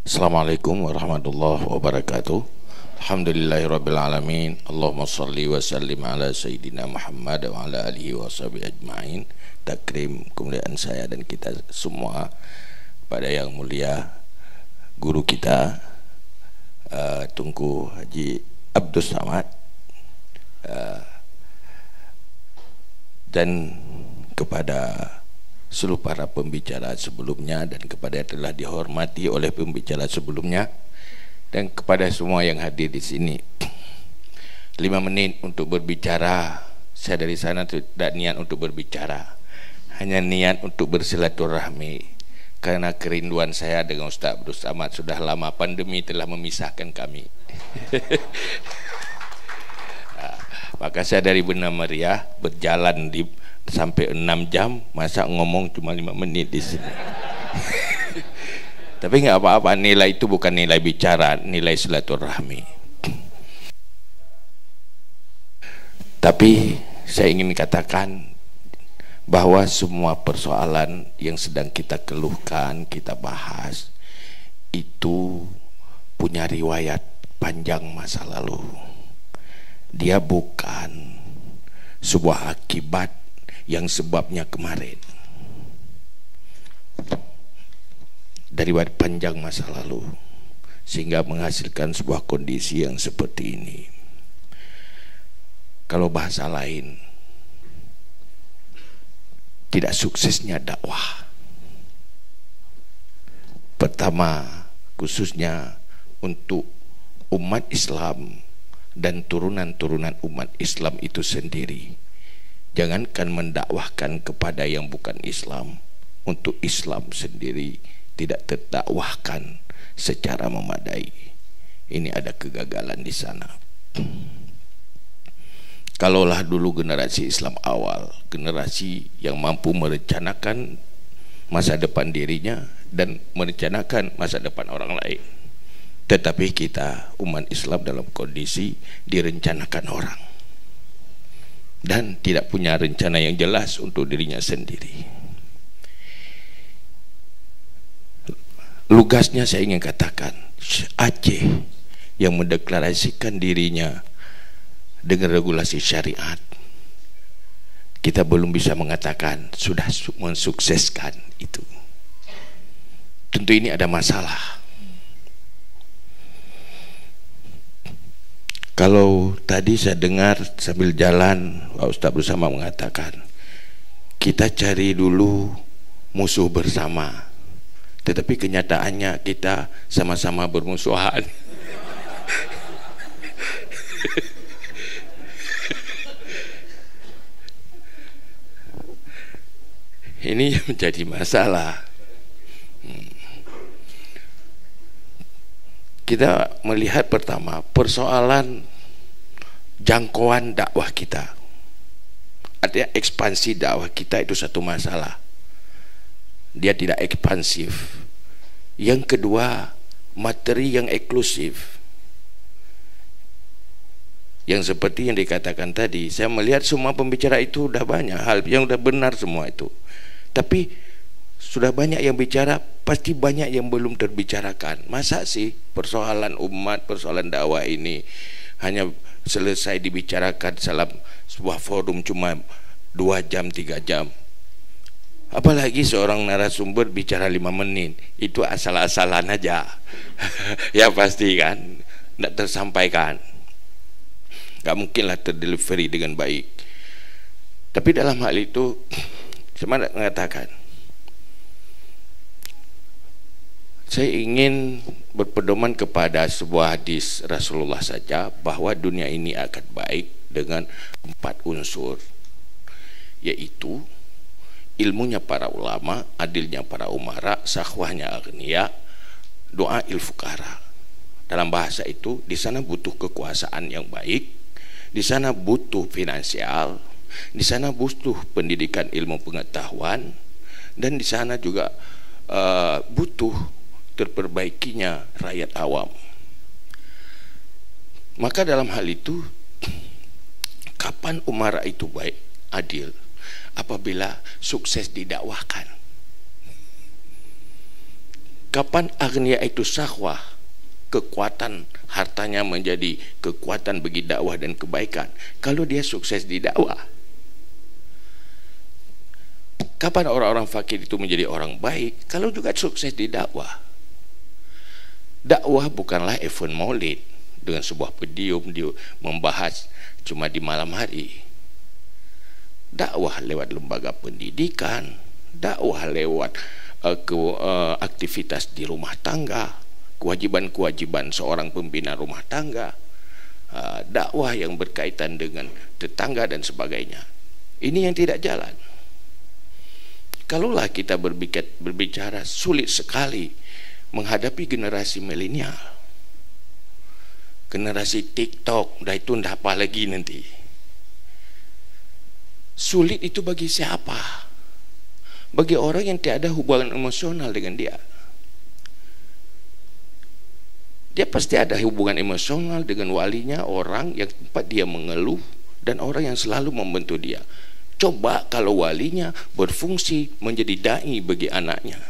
Assalamualaikum warahmatullahi wabarakatuh. Alhamdulillahirrabbilalamin. Allahumma salli wa sallim ala Sayyidina Muhammad wa ala alihi wa sahbihi ajma'in. Takrim kemuliaan saya dan kita semua pada yang mulia guru kita Tunku Haji Abdus Samad, dan kepada seluruh para pembicara sebelumnya, dan kepada yang telah dihormati oleh pembicara sebelumnya, dan kepada semua yang hadir di sini. 5 menit untuk berbicara. Saya dari sana tidak niat untuk berbicara, hanya niat untuk bersilaturahmi, karena kerinduan saya dengan Ustaz Abdus Samad sudah lama. Pandemi telah memisahkan kami. Maka saya dari Benar Meriah berjalan sampai 6 jam, masa ngomong cuma 5 menit di sini. Tapi nggak apa-apa, nilai itu bukan nilai bicara, nilai silaturahmi. Tapi saya ingin katakan bahwa semua persoalan yang sedang kita keluhkan, kita bahas, itu punya riwayat panjang masa lalu. Dia bukan sebuah akibat yang sebabnya kemarin. Dari panjang masa lalu, sehingga menghasilkan sebuah kondisi yang seperti ini. Kalau bahasa lain, tidak suksesnya dakwah. Pertama, khususnya untuk umat Islam dan turunan-turunan umat Islam itu sendiri. Jangankan mendakwahkan kepada yang bukan Islam, untuk Islam sendiri tidak terdakwahkan secara memadai. Ini ada kegagalan di sana. Kalaulah dulu generasi Islam awal, generasi yang mampu merencanakan masa depan dirinya dan merencanakan masa depan orang lain. Tetapi kita umat Islam dalam kondisi direncanakan orang dan tidak punya rencana yang jelas untuk dirinya sendiri. Lugasnya saya ingin katakan, Aceh yang mendeklarasikan dirinya dengan regulasi syariat, kita belum bisa mengatakan sudah mensukseskan itu. Tentu ini ada masalah. Kalau tadi saya dengar sambil jalan Pak Ustaz bersama mengatakan kita cari dulu musuh bersama, tetapi kenyataannya kita sama-sama bermusuhan. Ini yang menjadi masalah. Kita melihat pertama persoalan jangkauan dakwah kita, artinya ekspansi dakwah kita itu satu masalah, dia tidak ekspansif. Yang kedua, materi yang eksklusif, yang seperti yang dikatakan tadi. Saya melihat semua pembicara itu udah banyak hal yang udah benar semua itu, tapi sudah banyak yang bicara, pasti banyak yang belum terbicarakan. Masa sih persoalan umat, persoalan dakwah ini hanya selesai dibicarakan dalam sebuah forum cuma 2 jam, 3 jam? Apalagi seorang narasumber bicara 5 menit, itu asal-asalan aja. Ya pasti kan, tidak tersampaikan, gak mungkinlah terdelivery dengan baik. Tapi dalam hal itu saya mengatakan, saya ingin berpedoman kepada sebuah hadis Rasulullah saja, bahwa dunia ini akan baik dengan 4 unsur, yaitu ilmunya para ulama, adilnya para umara, sakhwahnya agniya, doa ilfukara. Dalam bahasa itu, di sana butuh kekuasaan yang baik, di sana butuh finansial, di sana butuh pendidikan ilmu pengetahuan, dan di sana juga butuh terperbaikinya rakyat awam. Maka dalam hal itu, kapan umara itu baik, adil? Apabila sukses didakwahkan. Kapan agniya itu sahwah, kekuatan hartanya menjadi kekuatan bagi dakwah dan kebaikan? Kalau dia sukses di dakwah. Kapan orang-orang fakir itu menjadi orang baik? Kalau juga sukses di dakwah. Dakwah bukanlah event maulid dengan sebuah podium dia membahas cuma di malam hari. Dakwah lewat lembaga pendidikan, dakwah lewat aktivitas di rumah tangga, kewajiban-kewajiban seorang pembina rumah tangga, dakwah yang berkaitan dengan tetangga dan sebagainya. Ini yang tidak jalan. Kalaulah kita berbicara, sulit sekali menghadapi generasi milenial, generasi TikTok, dah itu ndak apa lagi nanti. Sulit itu bagi siapa? Bagi orang yang tidak ada hubungan emosional dengan dia. Dia pasti ada hubungan emosional dengan walinya, orang yang tempat dia mengeluh, dan orang yang selalu membantu dia. Coba kalau walinya berfungsi menjadi dai bagi anaknya.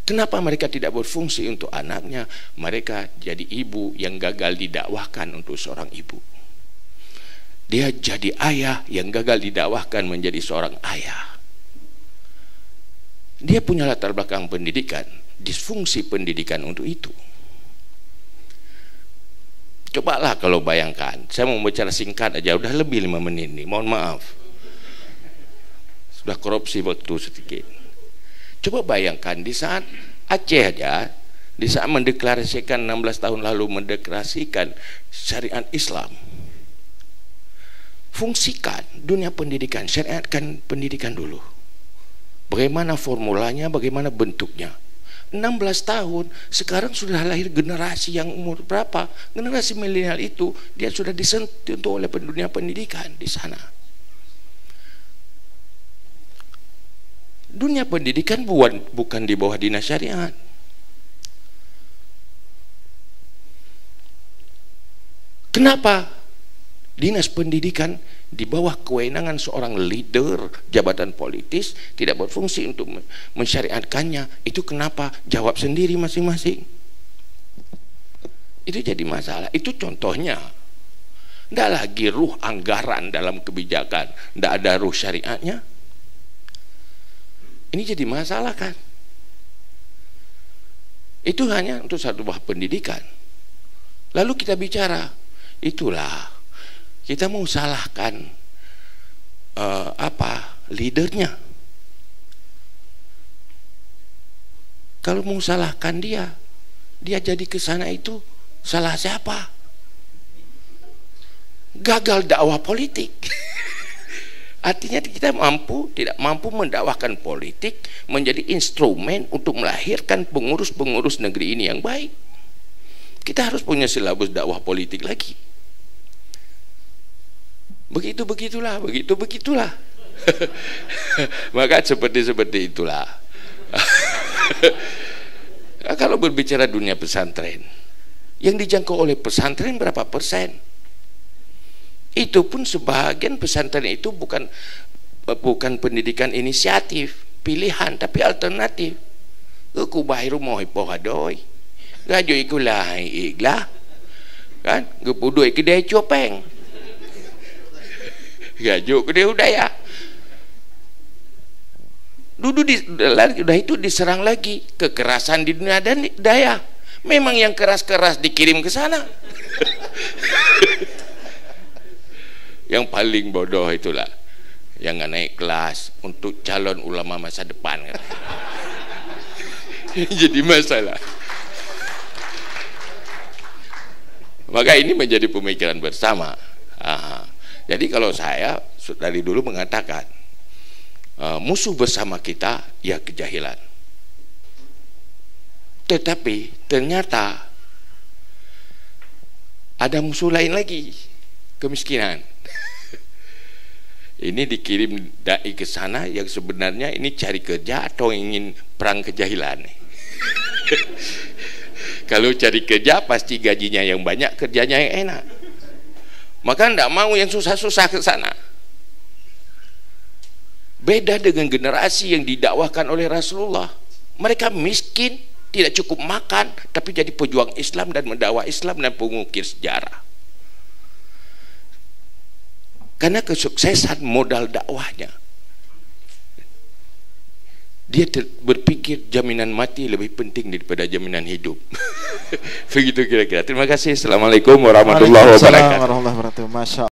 Kenapa mereka tidak berfungsi untuk anaknya? Mereka jadi ibu yang gagal didakwahkan untuk seorang ibu. Dia jadi ayah yang gagal didakwahkan menjadi seorang ayah. Dia punya latar belakang pendidikan, disfungsi pendidikan untuk itu. Cobalah kalau bayangkan, saya mau bicara singkat aja, udah lebih 5 menit nih, mohon maaf. Sudah korupsi waktu sedikit. Coba bayangkan di saat Aceh aja, di saat mendeklarasikan 16 tahun lalu mendeklarasikan syariat Islam. Fungsikan dunia pendidikan, syariatkan pendidikan dulu. Bagaimana formulanya, bagaimana bentuknya. 16 tahun, sekarang sudah lahir generasi yang umur berapa? Generasi milenial itu, dia sudah disentuh oleh dunia pendidikan di sana. Dunia pendidikan bukan di bawah dinas syariat. Kenapa? Dinas pendidikan di bawah kewenangan seorang leader jabatan politis tidak berfungsi untuk mensyariatkannya. Itu kenapa? Jawab sendiri masing-masing. Itu jadi masalah. Itu contohnya. Tidak lagi ruh anggaran dalam kebijakan, tidak ada ruh syariatnya. Ini jadi masalah kan? Itu hanya untuk satu buah pendidikan. Lalu kita bicara, itulah kita mau salahkan leadernya. Kalau mau salahkan dia jadi ke sana, itu salah siapa? Gagal dakwah politik. Artinya kita tidak mampu mendakwahkan politik menjadi instrumen untuk melahirkan pengurus-pengurus negeri ini yang baik. Kita harus punya silabus dakwah politik lagi. Begitulah. Maka seperti itulah. Kalau berbicara dunia pesantren, yang dijangkau oleh pesantren berapa persen? Itu pun sebagian pesantren itu bukan pendidikan inisiatif, pilihan, tapi alternatif. Aku bayar rumah ipohadoi, gajo ikulah iglah, kan? Gepudoi kedai copeng, gajo kedai udaya. Udah itu diserang lagi kekerasan di dunia dan daya. Memang yang keras-keras dikirim ke sana. Yang paling bodoh itulah yang nggak naik kelas untuk calon ulama masa depan. Jadi masalah. Maka ini menjadi pemikiran bersama. Jadi kalau saya dari dulu mengatakan musuh bersama kita ya kejahilan. Tetapi ternyata ada musuh lain lagi, kemiskinan. Ini dikirim dai ke sana yang sebenarnya ini cari kerja atau ingin perang kejahilan. Kalau cari kerja pasti gajinya yang banyak, kerjanya yang enak. Maka tidak mau yang susah-susah ke sana. Beda dengan generasi yang didakwahkan oleh Rasulullah. Mereka miskin, tidak cukup makan, tapi jadi pejuang Islam dan mendakwah Islam dan pengukir sejarah. Karena kesuksesan modal dakwahnya. Dia berpikir jaminan mati lebih penting daripada jaminan hidup. Begitu kira-kira. Terima kasih. Assalamualaikum warahmatullahi wabarakatuh.